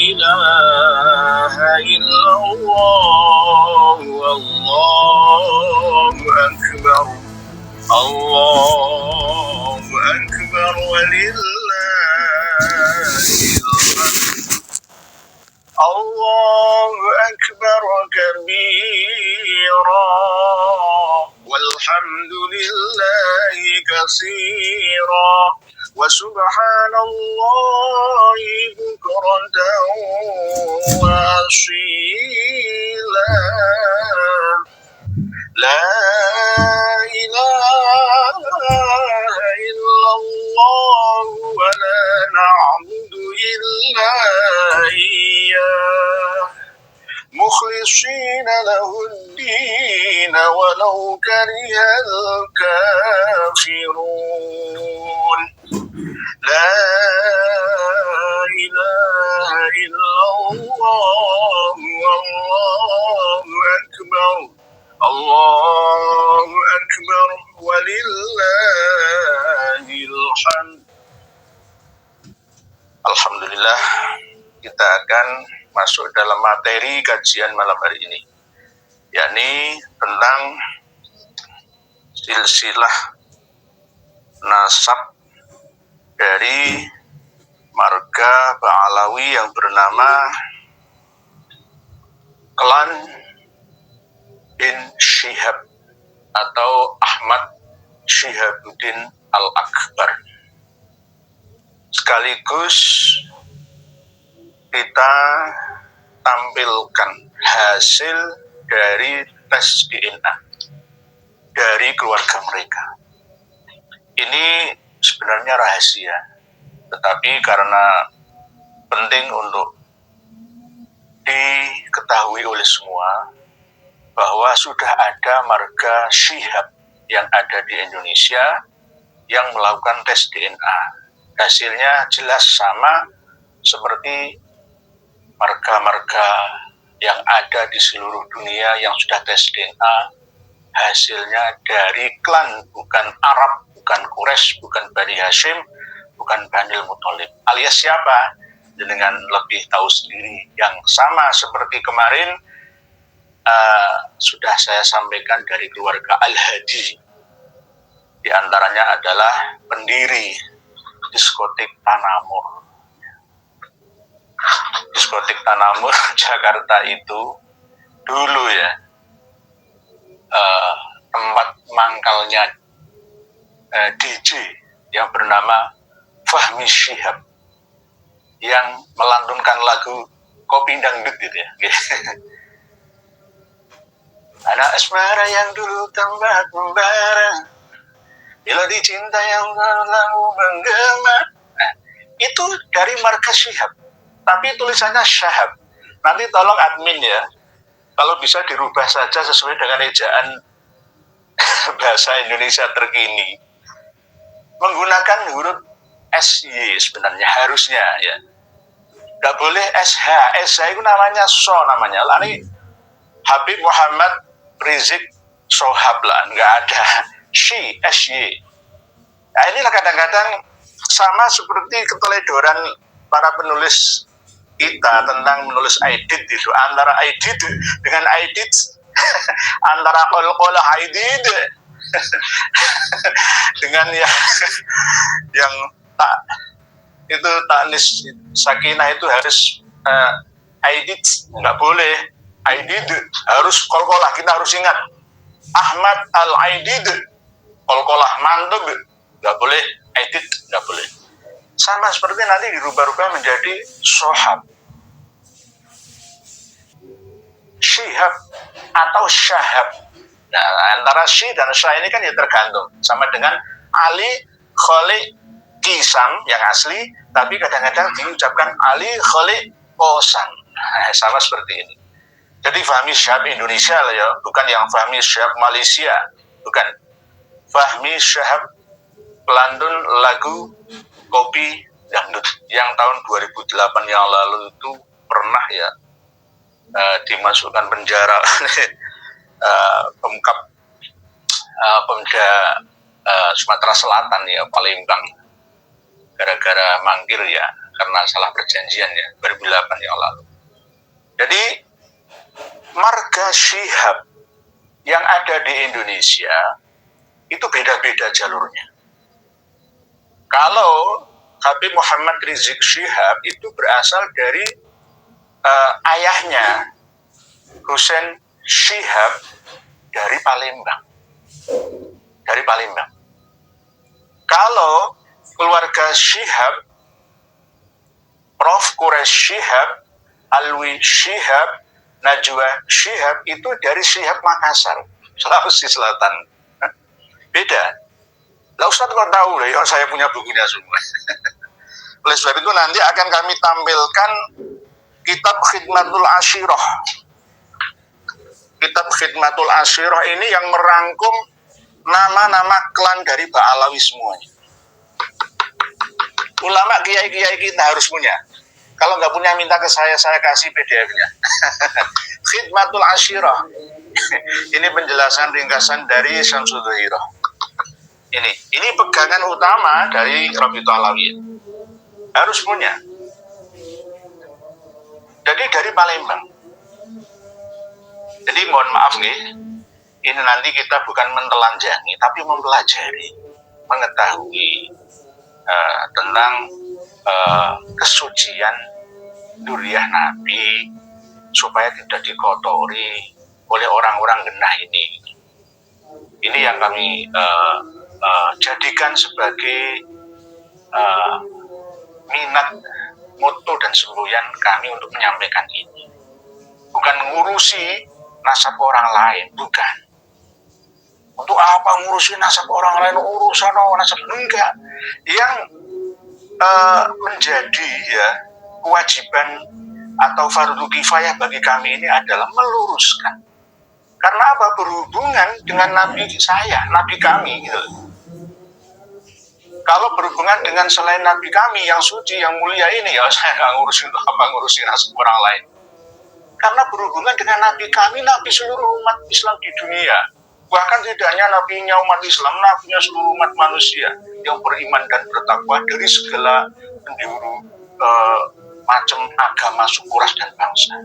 إله إلا الله والله أكبر الله أكبر ولله الحمد الله أكبر كبيرا والحمد لله كثيرا وسبحان الله بكرة وأصيلا لا إله إلا الله ولا نعبد إلا إياه مخلصين له الدين ولو كره الكافرون لا إله إلا الله والله أكبر الله أكبر ولله الحمد. Alhamdulillah, kita akan masuk dalam materi kajian malam hari ini, yakni tentang silsilah nasab dari marga Ba'alawi yang bernama Klan bin Syihab atau Ahmad Syihabuddin Al-Akbar. Sekaligus kita tampilkan hasil dari tes DNA dari keluarga mereka. Ini sebenarnya rahasia, tetapi karena penting untuk diketahui oleh semua bahwa sudah ada marga Syihab yang ada di Indonesia yang melakukan tes DNA. Hasilnya jelas sama seperti marga-marga yang ada di seluruh dunia yang sudah tes DNA. Hasilnya dari klan, bukan Arab, bukan Quraisy, bukan Bani Hashim, bukan Banil Muthalib. Alias siapa? Dengan lebih tahu sendiri. Yang sama seperti kemarin sudah saya sampaikan dari keluarga Al-Hadi. Di antaranya adalah pendiri diskotik Tanamur. Diskotik Tanamur Jakarta itu dulu ya tempat mangkalnya DJ yang bernama Fahmi Syihab yang melantunkan lagu Kopi Dangdut gitu ya. Anak asmara yang dulu tambat membara, bila dicinta yang lalu menggema. Nah, itu dari marga Syihab, tapi tulisannya Syahab. Nanti tolong admin ya, kalau bisa dirubah saja sesuai dengan ejaan bahasa Indonesia terkini. Menggunakan huruf SY sebenarnya harusnya ya. Nggak boleh SH. SH itu namanya So namanya. Lani Habib Muhammad Rizik Sohab lah, nggak ada SY. Nah inilah kadang-kadang sama seperti keteledoran para penulis kita tentang menulis aidit itu, antara aidit dengan aidit antara kol aidit dengan yang tak itu taknis sakinah itu harus aidit, nggak boleh aidit, harus kol-kolah. Kita harus ingat Ahmad Al-Aidid, kol-kolah mantep, nggak boleh aidit, nggak boleh. Sama seperti nanti dirubah-rubah menjadi Sohab, Syihab atau Syahab. Nah, antara Syih dan Syah ini kan ya tergantung. Sama dengan Ali Kholi Kisam yang asli, tapi kadang-kadang diucapkan Ali Kholi Kosan. Nah, sama seperti ini. Jadi Fahmi Syihab Indonesia lah ya, bukan yang Fahmi Syihab Malaysia, bukan. Fahmi Syihab pelantun lagu Kopi Dangdut yang tahun 2008 yang lalu itu pernah ya dimasukkan penjara oleh pemkap Pemda Sumatera Selatan ya, Palembang, gara-gara mangkir ya. karena salah perjanjian ya 2008 yang lalu. Jadi marga Syihab yang ada di Indonesia itu beda-beda jalurnya. Kalau Habib Muhammad Rizik Syihab itu berasal dari ayahnya Husain Syihab dari Palembang. Dari Palembang. Kalau keluarga Syihab, Prof. Quraish Syihab, Alwi Syihab, Najwa Syihab itu dari Syihab Makassar, Sulawesi Selatan. Beda. Lah Ustaz kok tahu ya, saya punya bukunya semua. Oleh sebab itu nanti akan kami tampilkan kitab Khidmatul Ashirah. Kitab Khidmatul Ashirah ini yang merangkum nama-nama klan dari Ba'alawi semuanya. Ulama kiai-kiai kita harus punya. Kalau nggak punya minta ke saya kasih PDF-nya. Khidmatul Ashirah. Ini penjelasan ringkasan dari Syamsul Dhahirah. Ini pegangan utama dari Rabithah Alawiyah. Harus punya. Jadi dari Palembang. Jadi mohon maaf nih, ini nanti kita bukan mentelanjangi, tapi mempelajari, mengetahui tentang kesucian dzurriyyah Nabi supaya tidak dikotori oleh orang-orang genah ini. Ini yang kami jadikan sebagai minat, moto dan semboyan kami untuk menyampaikan ini. Bukan ngurusi nasab orang lain, bukan. Untuk apa ngurusi nasab orang lain, urusan nasab, enggak. Yang menjadi ya kewajiban atau fardu kifayah bagi kami ini adalah meluruskan. Karena apa? Berhubungan dengan nabi saya, nabi kami gitu. Kalau berhubungan dengan selain nabi kami yang suci, yang mulia ini, ya saya nggak ngurusin apa ngurusin nasab orang lain. Karena berhubungan dengan nabi kami, nabi seluruh umat Islam di dunia. Bahkan tidak hanya nabinya umat Islam, nabinya seluruh umat manusia yang beriman dan bertakwa dari segala penjuru macam agama, suku, ras, dan bangsa.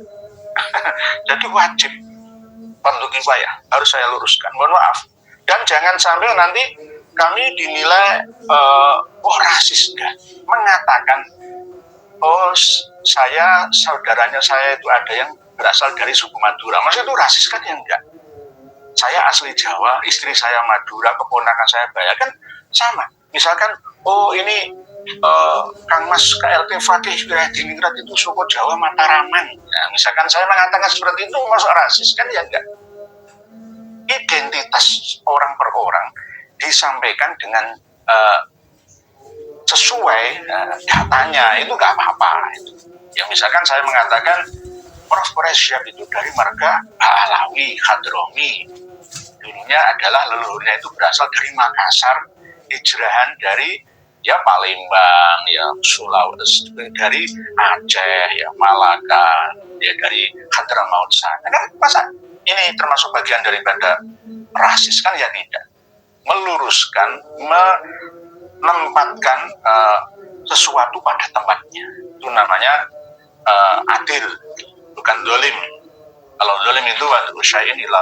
Jadi wajib fardu kifayah, harus saya luruskan. Mohon maaf. Dan jangan sampai nanti kami dinilai rasis, enggak. Mengatakan saya, saudaranya saya itu ada yang berasal dari suku Madura. Maksudnya itu rasis kan? Ya enggak. Saya asli Jawa, istri saya Madura, keponakan saya Bayak, kan sama. Misalkan, ini Kang Mas KLT Fatih di Ningrat itu suku Jawa Mataraman. Nah, misalkan saya mengatakan seperti itu, masuk rasis kan? Ya enggak. Identitas orang per orang disampaikan dengan sesuai datanya, itu nggak apa-apa. Ya misalkan saya mengatakan Prof. Quraish Syihab itu dari marga Ba'alawi, Hadrami. Dulunya adalah leluhurnya itu berasal dari Makassar, hijrahan dari ya Palembang, ya Sulawesi, dari Aceh, ya Malaka, ya dari Hadramaut sana. Kan masa ini termasuk bagian daripada rasis kan? Ya tidak. Meluruskan, menempatkan sesuatu pada tempatnya. Itu namanya adil, bukan dolim. Kalau dolim itu syai'in ila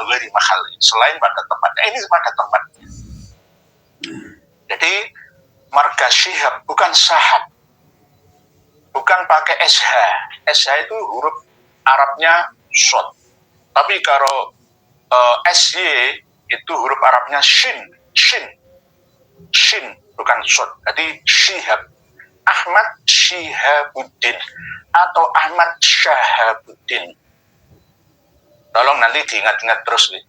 ghairi mahal, selain pada tempatnya. Ini pada tempatnya. Jadi marga Syihab bukan sahab, bukan pakai SH. SH itu huruf Arabnya shod. Tapi kalau SY itu huruf Arabnya shin, bukan shod. Jadi Syihab, Ahmad Syihabuddin atau Ahmad Syahabuddin. Tolong nanti diingat-ingat terus nih,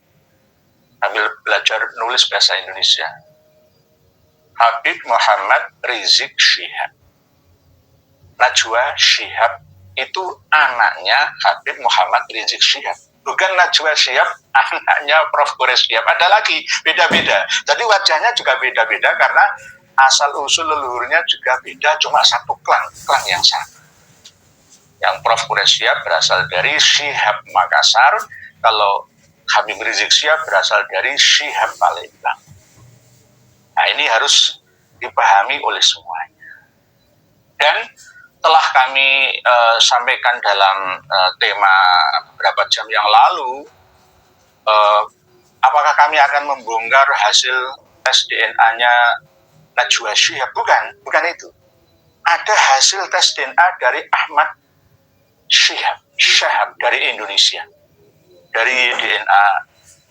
sambil belajar nulis bahasa Indonesia. Habib Muhammad Rizik Syihab, Najwa Syihab itu anaknya Habib Muhammad Rizik Syihab, bukan Najwa Syihab anaknya Prof. Quraish Syihab. Ada lagi, beda-beda. Jadi wajahnya juga beda-beda karena asal usul leluhurnya juga beda, cuma satu klan yang sama. Yang Prof. Quraish Syihab berasal dari Syihab Makassar, kalau Habib Rizik Syihab berasal dari Syihab Palembang. Nah ini harus dipahami oleh semuanya. Dan telah kami sampaikan dalam tema beberapa jam yang lalu, apakah kami akan membongkar hasil tes DNA-nya Najwa Shihab? Bukan itu. Ada hasil tes DNA dari Ahmad Shihab dari Indonesia, dari DNA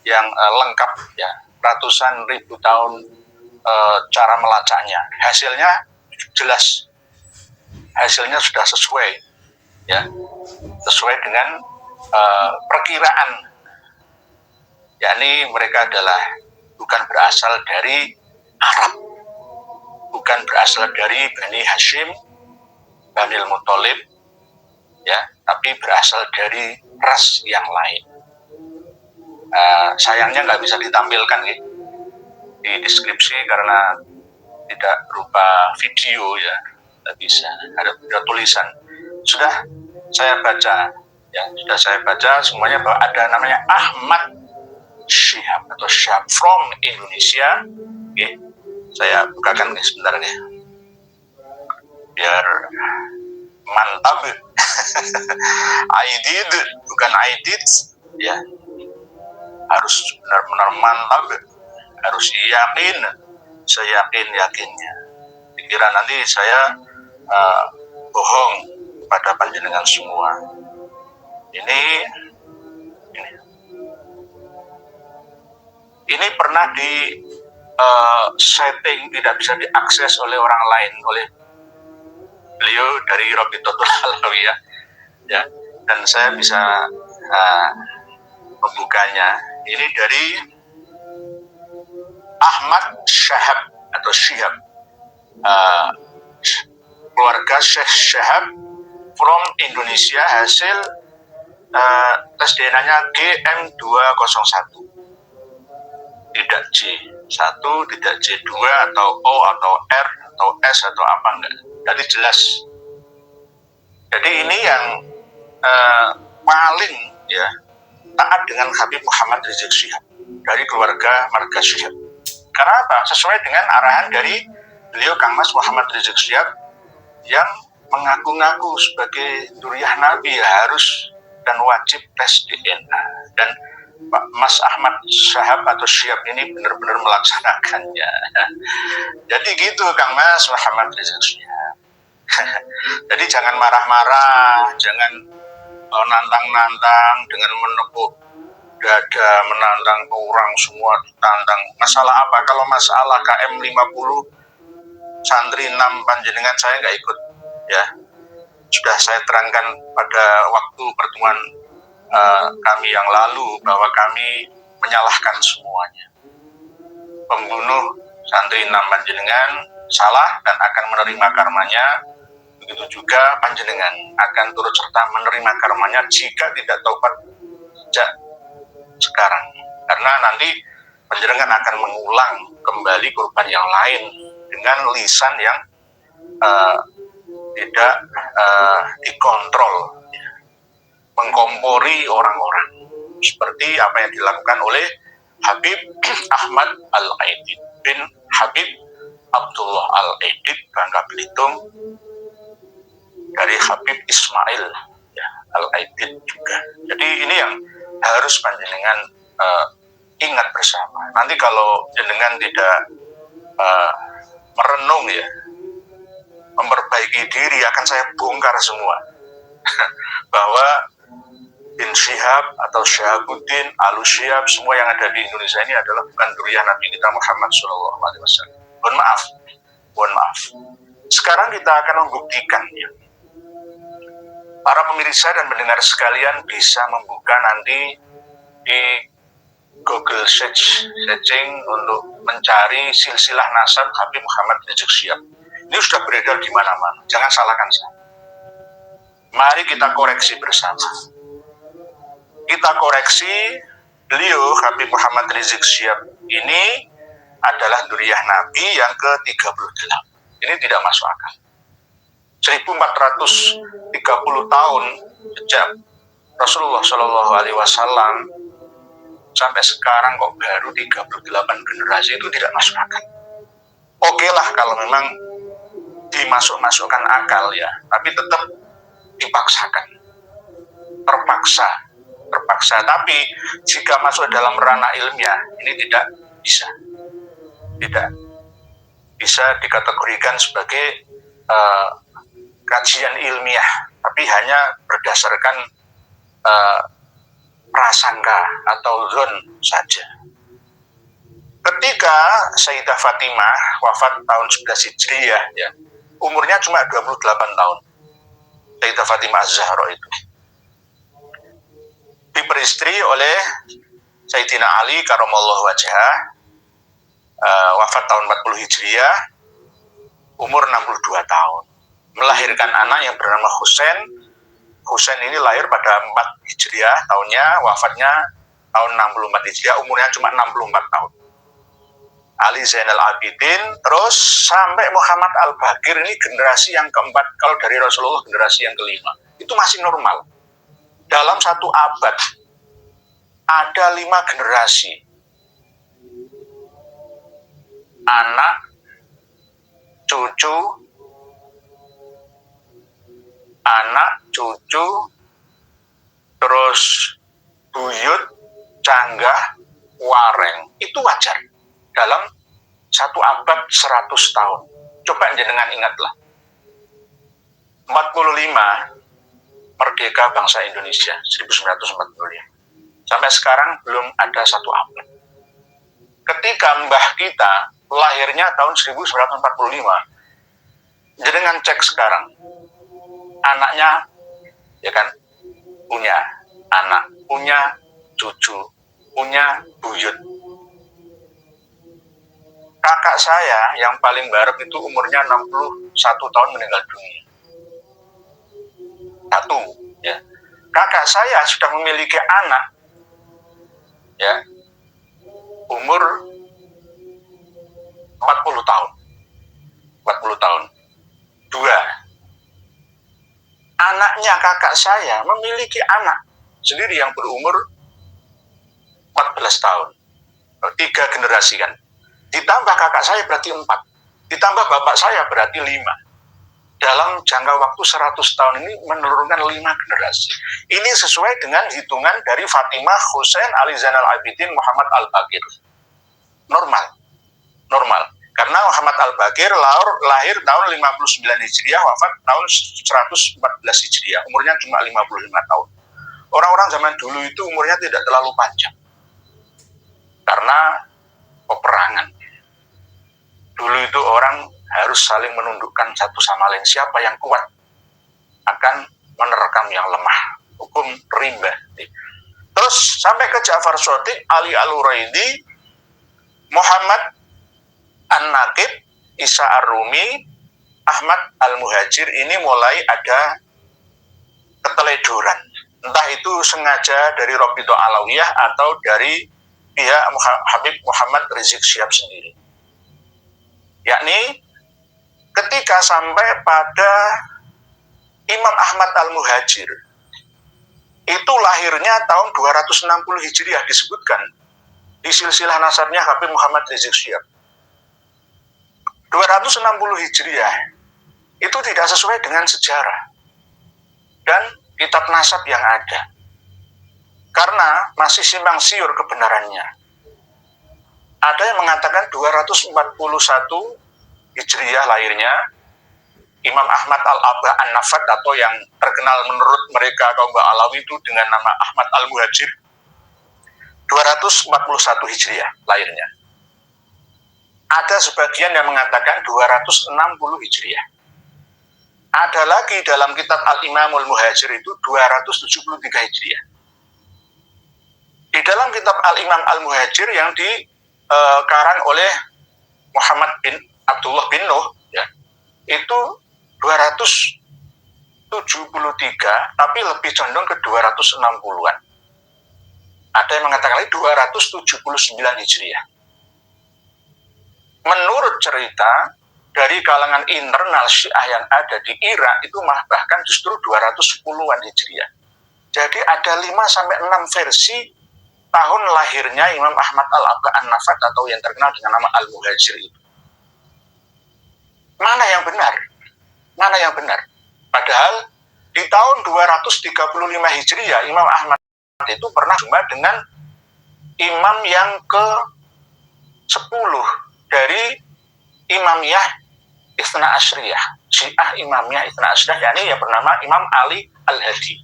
yang lengkap ya, ratusan ribu tahun cara melacaknya. Hasilnya jelas, hasilnya sudah sesuai ya, sesuai dengan perkiraan, yakni mereka adalah bukan berasal dari Arab, bukan berasal dari Bani Hashim, Bani Muthalib ya, tapi berasal dari ras yang lain. Sayangnya nggak bisa ditampilkan ya di deskripsi karena tidak berupa video ya, nggak bisa, ada tulisan. Sudah saya baca ya, sudah saya baca semuanya bahwa ada namanya Ahmad Shihab atau Shihab from Indonesia. Oke, saya bukakan nih sebentar ya, biar mantap. I did, bukan I did ya, harus benar-benar mantap, harus yakin, saya yakinnya. Dikira nanti saya bohong pada panjenengan semua. Ini pernah di setting, tidak bisa diakses oleh orang lain, oleh beliau dari Rabitatul Alawiyah ya, dan saya bisa membukanya. Ini dari Ahmad Shihab atau Shihab, keluarga Syekh Shihab from Indonesia, hasil tes DNA-nya GM201, tidak J1, tidak J2 atau O atau R atau S atau apa, enggak, jadi jelas. Jadi ini yang paling ya taat dengan Habib Muhammad Rizik Syihab dari keluarga marga Syihab. Karena apa? Sesuai dengan arahan dari beliau Kang Mas Muhammad Rizik Syihab yang mengaku-ngaku sebagai duriyah Nabi ya, harus dan wajib tes DNA. Dan Mas Ahmad Syihab atau Syihab ini benar-benar melaksanakannya. Jadi gitu Kang Mas Muhammad Rizik Syihab. Jadi jangan marah-marah, jangan nantang-nantang dengan menepuk dada, menantang orang semua ditantang. Masalah apa? Kalau masalah KM 50 santri 6 panjenengan saya nggak ikut ya. Sudah saya terangkan pada waktu pertemuan kami yang lalu bahwa kami menyalahkan semuanya. Pembunuh santri 6 panjenengan salah dan akan menerima karmanya. Begitu juga panjenengan akan turut serta menerima karmanya jika tidak taubat sejak sekarang. Karena nanti panjenengan akan mengulang kembali kurban yang lain dengan lisan yang tidak dikontrol, mengkompori orang-orang seperti apa yang dilakukan oleh Habib Ahmad Al-Aidid bin Habib Abdullah Al-Aidid Bangka Belitung, dari Habib Ismail ya, Al-Aidid juga. Jadi ini yang harus panjenengan ingat bersama. Nanti kalau jenengan tidak merenung ya, memperbaiki diri, akan saya bongkar semua bahwa Bin Syihab atau Syihabuddin, Alus Syihab, semua yang ada di Indonesia ini adalah bukan duriyah Nabi kita Muhammad SAW. Mohon maaf. Sekarang kita akan membuktikan ya. Para pemirsa dan pendengar sekalian bisa membuka nanti di Google searching untuk mencari silsilah nasab Habib Muhammad Rizik Syihab. Ini sudah beredar di mana-mana. Jangan salahkan saya. Mari kita koreksi bersama. Kita koreksi beliau Habib Muhammad Rizik Syihab ini adalah duriyah Nabi yang ke-38. Ini tidak masuk akal. 1430 tahun sejak Rasulullah Shallallahu Alaihi Wasallam sampai sekarang kok baru 38 generasi, itu tidak masuk akal. Oke lah kalau memang dimasuk-masukkan akal ya, tapi tetap dipaksakan, terpaksa. Tapi jika masuk dalam ranah ilmiah ini tidak bisa dikategorikan sebagai kajian ilmiah, tapi hanya berdasarkan prasangka atau zon saja. Ketika Sayyidah Fatimah wafat tahun 11 Hijriah ya, umurnya cuma 28 tahun. Sayyidah Fatimah Az-Zahra itu diperistri oleh Sayyidina Ali karamallahu wajhah, wafat tahun 40 Hijriah, umur 62 tahun. Melahirkan anak yang bernama Husain. Husain ini lahir pada 4 Hijriah tahunnya, wafatnya tahun 64 Hijriah, umurnya cuma 64 tahun. Ali Zainal Abidin, terus sampai Muhammad Al-Baqir, ini generasi yang keempat, kalau dari Rasulullah generasi yang kelima. Itu masih normal. Dalam satu abad ada 5 generasi. Anak, cucu, terus buyut, canggah, wareng. Itu wajar. Dalam satu abad 100 tahun. Coba jenengan ingatlah. 45 merdeka bangsa Indonesia 1945. Sampai sekarang belum ada satu abad. Ketika mbah kita lahirnya tahun 1945, jenengan cek sekarang, anaknya ya kan punya anak, punya cucu, punya buyut. Kakak saya yang paling barep itu umurnya 61 tahun meninggal dunia. Satu, ya. Kakak saya sudah memiliki anak, ya, umur 40 tahun. 40 tahun. 2. Anaknya kakak saya memiliki anak sendiri yang berumur 14 tahun. 3 generasi kan. Ditambah kakak saya berarti 4. Ditambah bapak saya berarti 5. Dalam jangka waktu 100 tahun ini menurunkan 5 generasi. Ini sesuai dengan hitungan dari Fatimah, Husain, Ali Zainal Abidin, Muhammad Al-Baqir. Normal. Karena Muhammad Al-Baqir lahir tahun 59 Hijriah, wafat tahun 114 Hijriah. Umurnya cuma 55 tahun. Orang-orang zaman dulu itu umurnya tidak terlalu panjang. Karena peperangan. Dulu itu orang harus saling menundukkan satu sama lain. Siapa yang kuat akan menerkam yang lemah. Hukum rimba. Terus sampai ke Ja'far Shadiq, Ali Al-Huraidi, Muhammad An-Naqib, Isa Ar-Rumi, Ahmad Al-Muhajir, ini mulai ada keteledoran. Entah itu sengaja dari Rabidah Alawiyah atau dari pihak Habib Muhammad Rizik Syihab sendiri. Yakni ketika sampai pada Imam Ahmad Al-Muhajir, itu lahirnya tahun 260 Hijriah, disebutkan di silsilah nasabnya Habib Muhammad Rizik Syihab. 260 Hijriah itu tidak sesuai dengan sejarah dan kitab nasab yang ada, karena masih simpang siur kebenarannya. Ada yang mengatakan 241 Hijriah lahirnya Imam Ahmad Al-Aba An-Nafat, atau yang terkenal menurut mereka kaum Alawi itu dengan nama Ahmad Al-Muhajir. 241 Hijriah lahirnya. Ada sebagian yang mengatakan 260 Hijriah. Ada lagi dalam kitab Al-Imamul Muhajir itu 273 Hijriah. Di dalam kitab Al-Imam Al-Muhajir yang dikarang oleh Muhammad bin Abdullah bin Nuh, ya, itu 273, tapi lebih condong ke 260-an. Ada yang mengatakan lagi 279 Hijriah. Menurut cerita dari kalangan internal Syiah yang ada di Irak itu bahkan justru 210-an Hijriah. Jadi ada 5-6 versi tahun lahirnya Imam Ahmad Al-Aba An-Nafat atau yang terkenal dengan nama Al-Muhajir itu. Mana yang benar? Mana yang benar? Padahal di tahun 235 Hijriah, Imam Ahmad itu pernah jumpa dengan imam yang ke-10 dari Imamiyah Itsna Asyriyah, Syiah Imamiyah Itsna Asyriyah, yakni yang bernama Imam Ali Al-Hadi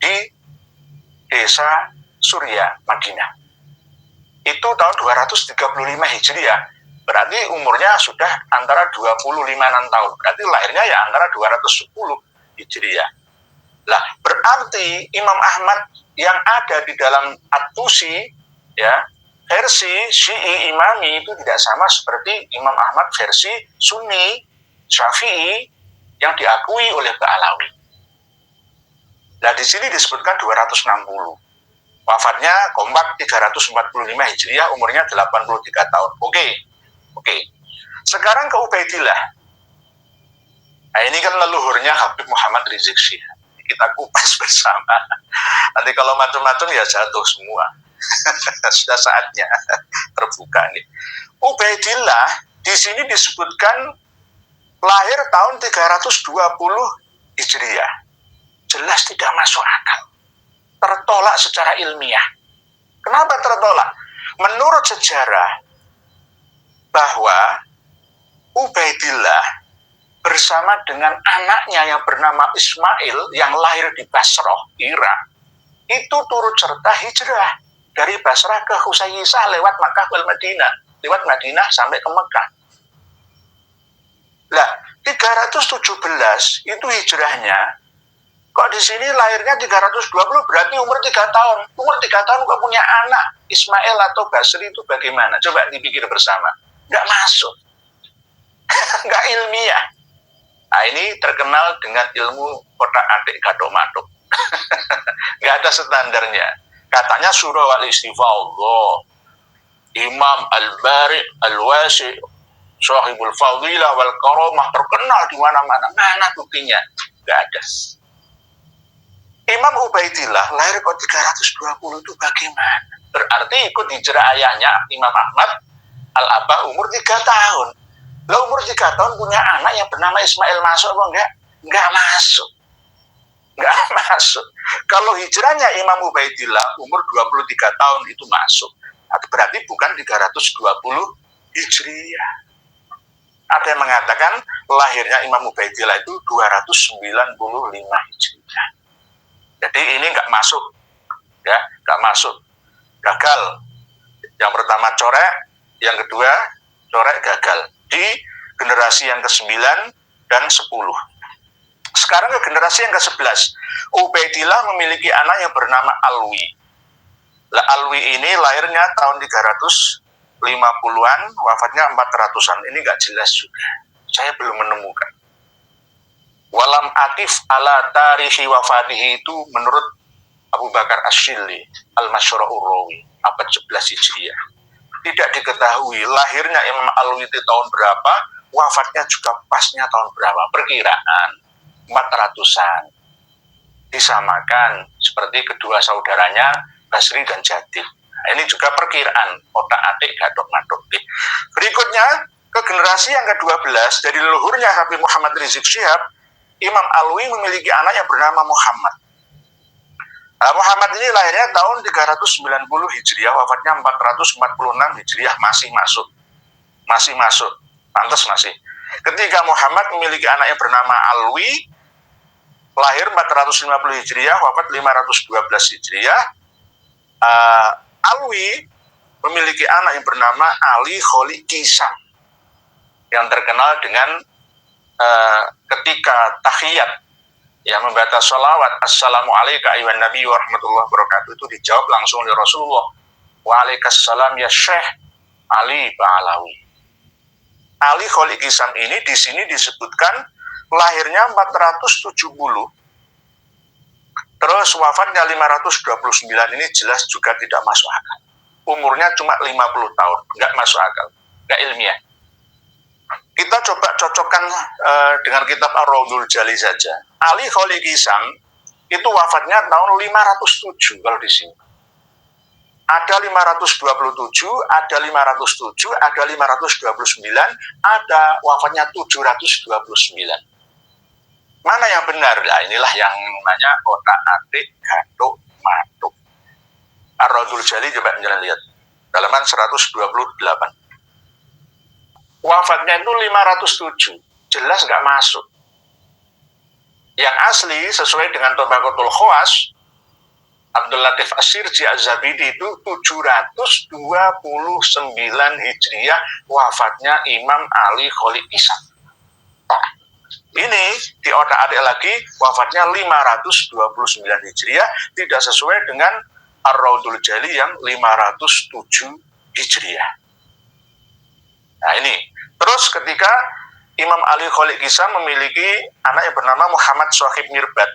di desa Surya, Madinah. Itu tahun 235 Hijriah. Berarti umurnya sudah antara 25-an tahun. Berarti lahirnya ya antara 210 Hijriah. Lah, berarti Imam Ahmad yang ada di dalam At-Tusi, ya, versi Syi'i Imami itu tidak sama seperti Imam Ahmad versi Sunni Syafi'i yang diakui oleh Ba'alawi. Nah, di sini disebutkan 260. Wafatnya kompak 345 Hijriah, umurnya 83 tahun. Oke. Sekarang ke Ubaidillah. Nah, ini kan leluhurnya Habib Muhammad Rizik Syihab. Kita kupas bersama. Nanti kalau macam-macam ya jatuh semua. Sudah saatnya terbuka nih. Ubaidillah di sini disebutkan lahir tahun 320 Hijriah. Jelas tidak masuk akal. Tertolak secara ilmiah. Kenapa tertolak? Menurut sejarah bahwa Ubaidillah bersama dengan anaknya yang bernama Ismail yang lahir di Basrah, Irak, itu turut serta hijrah dari Basrah ke Husayyisah lewat Makkah wal Madinah, lewat Madinah sampai ke Mekah. Lah, 317 itu hijrahnya. Kok di sini lahirnya 320, berarti umur 3 tahun. Umur 3 tahun kok punya anak Ismail atau Basri itu bagaimana? Coba dipikir bersama. Nggak masuk. Nggak ilmiah. Nah, ini terkenal dengan ilmu kotak atik gadok matuk. Nggak ada standarnya. Katanya surah wal istifa Allah, Imam Al-Bari Al-Wasi, Sahibul Fadilah wal Karamah, terkenal di mana-mana. Mana buktinya? Nggak ada. Imam Ubaidillah lahir kok 320 itu bagaimana? Berarti ikut hijrah ayahnya Imam Ahmad Al-Abah umur 3 tahun. Lah umur 3 tahun punya anak yang bernama Ismail, masuk apa enggak? Enggak masuk. Enggak masuk. Kalau hijrahnya Imam Ubaidillah umur 23 tahun itu masuk. Berarti bukan 320 Hijriah. Ada yang mengatakan lahirnya Imam Ubaidillah itu 295 Hijriah. Jadi ini nggak masuk, ya, nggak masuk, gagal. Yang pertama corek, yang kedua corek gagal di generasi yang ke-9 dan 10. Sekarang ke generasi yang ke-11, Ubaidillah memiliki anak yang bernama Alwi. Lah, Alwi ini lahirnya tahun 350-an, wafatnya 400-an. Ini nggak jelas juga. Saya belum menemukan. Walam atif ala tarihi wafatihi itu menurut Abu Bakar Asyili Al-Masyura'ur Rawi abad 11 Hijriah. Tidak diketahui lahirnya Imam Alwi itu tahun berapa, wafatnya juga pasnya tahun berapa. Perkiraan 400-an. Disamakan seperti kedua saudaranya Basri dan Jadid. Nah, ini juga perkiraan otak atik gadok matuk. Berikutnya ke generasi yang ke-12 dari leluhurnya Habib Muhammad Rizik Syihab, Imam Alwi memiliki anak yang bernama Muhammad. Muhammad ini lahirnya tahun 390 Hijriah, wafatnya 446 Hijriah, masih masuk, pantas masih. Ketika Muhammad memiliki anak yang bernama Alwi, lahir 450 Hijriah, wafat 512 Hijriah. Alwi memiliki anak yang bernama Ali Kholi Kisam, yang terkenal dengan ketika tahiyat, yang membaca sholawat assalamualaikum ayuhan nabi wa rahmatullahi wabarakatuh, itu dijawab langsung oleh Rasulullah, waalaikumsalam ya Syekh Ali Ba'alawi. Ali Kholi Kisam ini di sini disebutkan lahirnya 470, terus wafatnya 529. Ini jelas juga tidak masuk akal. Umurnya cuma 50 tahun, nggak masuk akal, nggak ilmiah. Kita coba cocokkan dengan kitab Ar-Raudhul Jali saja. Ali Kholi Kisam itu wafatnya tahun 507 kalau di sini. Ada 527, ada 507, ada 529, ada wafatnya 729. Mana yang benar? Nah, inilah yang namanya otak-atik gatuk matuk. Ar-Raddul Jali, coba jalan lihat. Halaman 128. Wafatnya itu 507. Jelas nggak masuk. Yang asli sesuai dengan Tabaqatul Khawas, Abdul Latif As-Sirji Az-Zabidi itu 729 Hijriah wafatnya Imam Ali Khalid Isam. Ini di otak-atik lagi wafatnya 529 Hijriah, tidak sesuai dengan Ar-Raddul Jali yang 507 Hijriah. Nah ini, terus ketika Imam Ali Khalid Isam memiliki anak yang bernama Muhammad Shahib Mirbad,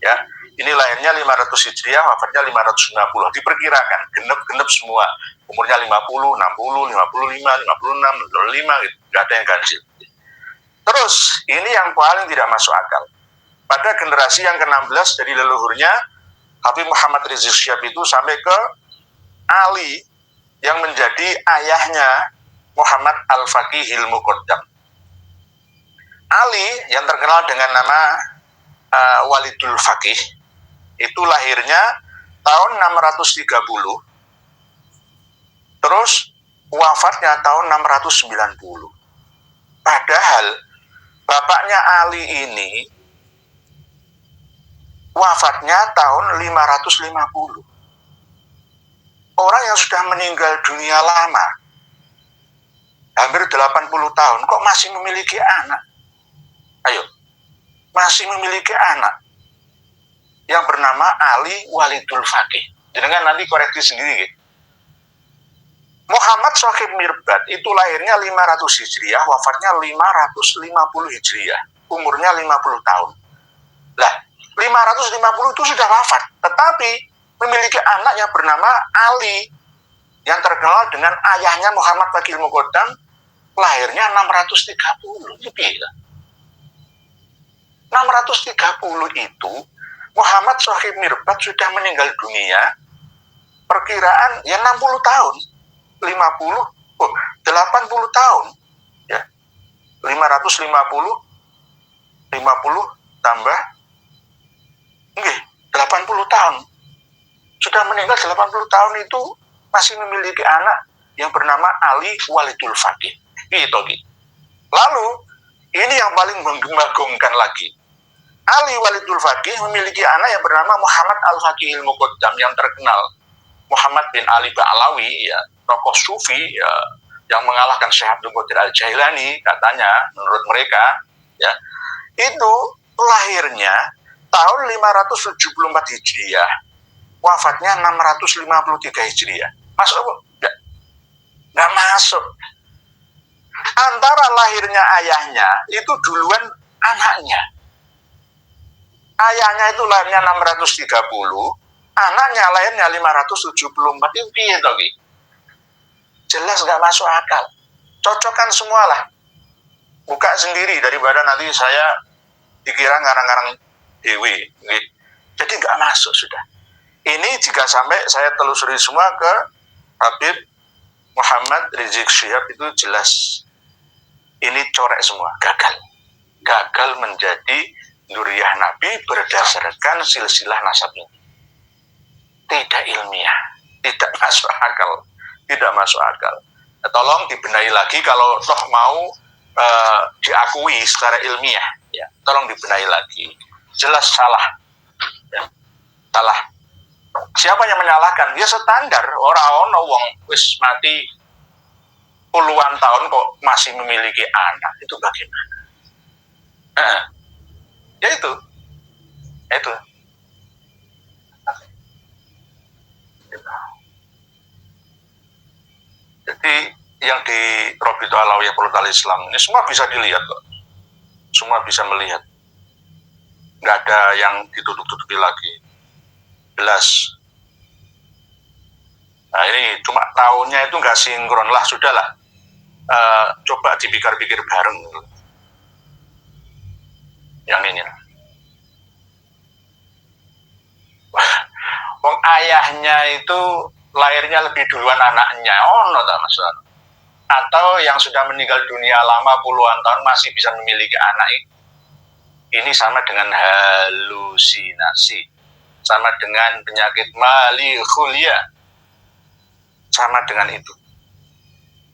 ya, ini lahirnya 500 Hijriah, wafatnya 550. Diperkirakan genep-genep semua, umurnya 50, 60, 55, 56, 55 gitu. Gak ada yang ganjil. Terus ini yang paling tidak masuk akal. Pada generasi yang ke-16 dari leluhurnya Habib Muhammad Rizik Syihab itu sampai ke Ali yang menjadi ayahnya Muhammad Al-Faqihil Muqaddam. Ali yang terkenal dengan nama Walidul Faqih itu lahirnya tahun 630, terus wafatnya tahun 690. Padahal bapaknya Ali ini wafatnya tahun 550. Orang yang sudah meninggal dunia lama, hampir 80 tahun, kok masih memiliki anak? Ayo, masih memiliki anak yang bernama Ali Walidul Faqih. Jangan nanti koreksi sendiri gitu. Muhammad Shahib Mirbad itu lahirnya 500 Hijriah, wafatnya 550 Hijriah. Umurnya 50 tahun. Lah, 550 itu sudah wafat, tetapi memiliki anak yang bernama Ali yang terkenal dengan ayahnya Muhammad Faqihil Muqaddam, lahirnya 630. Itu gila. 630 itu Muhammad Shahib Mirbad sudah meninggal dunia perkiraan ya 60 tahun. 80 tahun ya. 550 tambah 80 tahun. Sudah meninggal 80 tahun itu masih memiliki anak yang bernama Ali Walidul Faqih. Gitu. Lalu ini yang paling menggemagongkan lagi. Ali Walidul Faqih memiliki anak yang bernama Muhammad Al-Faqihil Muqaddam yang terkenal. Muhammad bin Ali Ba'alawi, ya, tokoh sufi ya, yang mengalahkan Syekh Abdul Qadir Al-Jailani katanya menurut mereka, ya, itu lahirnya tahun 574 Hijriah, wafatnya 653 Hijriah. Masuk apa? Nggak masuk. Antara lahirnya ayahnya itu duluan anaknya. Ayahnya itu lahirnya 630, anaknya lahirnya 574. Itu gitu. Jelas nggak masuk akal. Cocokkan semualah. Buka sendiri daripada nanti saya dikira ngarang-ngarang dewi. Jadi nggak masuk sudah. Ini jika sampai saya telusuri semua ke Habib Muhammad Rizik Syihab itu jelas. Ini corek semua, gagal. Gagal menjadi Nuriyah Nabi berdasarkan silsilah nasabnya. Tidak ilmiah, tidak masuk akal, tidak masuk akal. Tolong dibenahi lagi kalau toh mau diakui secara ilmiah, ya. Tolong dibenahi lagi. Jelas salah, ya. Salah. Siapa yang menyalahkan? Ya standar. Orang wong wis mati puluhan tahun kok masih memiliki anak, itu bagaimana? Ya itu. Jadi yang di Rabithah Alawiyah Polhut Islam ini semua bisa dilihat kok. Semua bisa melihat. Nggak ada yang ditutup-tutupi lagi. Jelas. Nah ini cuma tahunnya itu nggak sinkron lah, sudahlah. Coba dipikir-pikir bareng. Yang ini. Wong ayahnya itu lahirnya lebih duluan anaknya, no tak masalah. Atau yang sudah meninggal dunia lama puluhan tahun masih bisa memiliki anak itu. Ini sama dengan halusinasi, sama dengan penyakit malikhulia, sama dengan itu.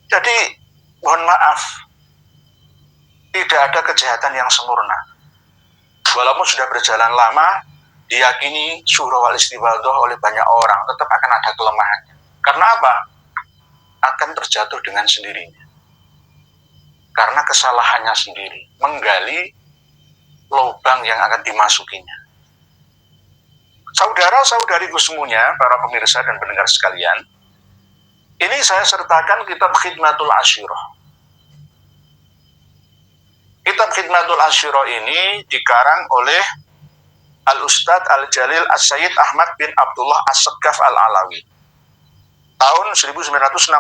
Jadi mohon maaf, tidak ada kejahatan yang sempurna. Walaupun sudah berjalan lama, diyakini syuhra wal istifadah oleh banyak orang, tetap akan ada kelemahannya. Karena apa? Akan terjatuh dengan sendirinya. Karena kesalahannya sendiri, menggali lubang yang akan dimasukinya. Saudara-saudariku semuanya, para pemirsa dan pendengar sekalian, ini saya sertakan kitab Khidmatul Asyirah. Kitab Khidmatul Asyirah ini dikarang oleh Al-Ustadz Al-Jalil As-Sayyid Ahmad bin Abdullah As-Segaf Al-Alawi tahun 1964,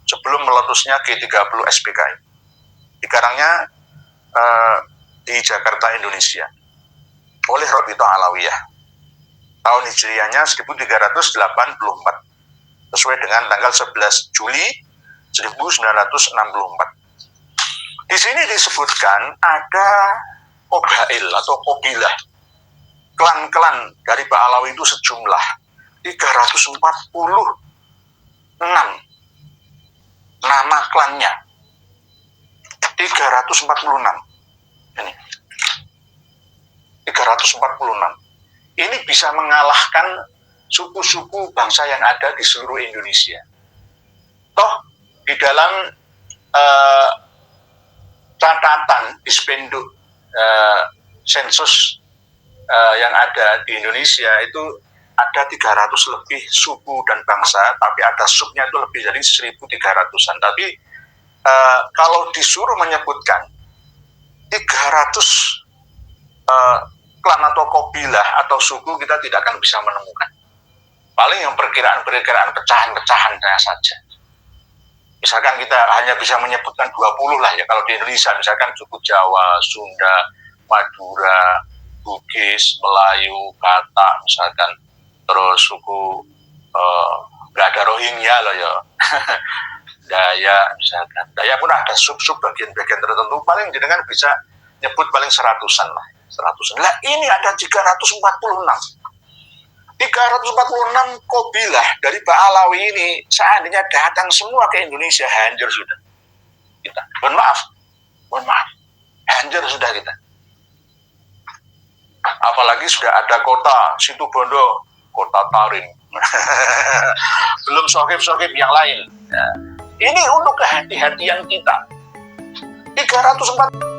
sebelum meletusnya G30 SPKI. Dikarangnya di Jakarta, Indonesia, oleh Rabithah Alawiyah. Tahun Hijriahnya 1384, sesuai dengan tanggal 11 Juli 1964. Di sini disebutkan ada Qabail atau Qabilah, klan-klan dari Pak Alawi itu sejumlah 346 nama klannya. 346. Ini 346. Ini bisa mengalahkan suku-suku bangsa yang ada di seluruh Indonesia. Toh di dalam catatan di spenduk sensus yang ada di Indonesia itu ada 300 lebih suku dan bangsa, tapi ada subnya itu lebih dari 1.300-an. Tapi kalau disuruh menyebutkan 300 klan atau qabilah atau suku, kita tidak akan bisa menemukan. Paling yang perkiraan-perkiraan pecahan-pecahan saja. Misalkan kita hanya bisa menyebutkan 20 lah ya, kalau di Indonesia misalkan suku Jawa, Sunda, Madura, Bugis, Melayu, Batak misalkan, terus suku nggak ada Rohingya loh ya. Dayak misalkan, Dayak pun ada sub-sub bagian-bagian tertentu, paling jenengan bisa nyebut paling 100-an lah, 100-an. Lah ini ada 346 qabilah dari Pak Alawi ini, seandainya datang semua ke Indonesia, hancur sudah kita. Mohon maaf, hancur sudah kita. Apalagi sudah ada kota Situbondo, kota Tarim. Belum sohib-sohib yang lain. Ini untuk kehati-hatian kita. 340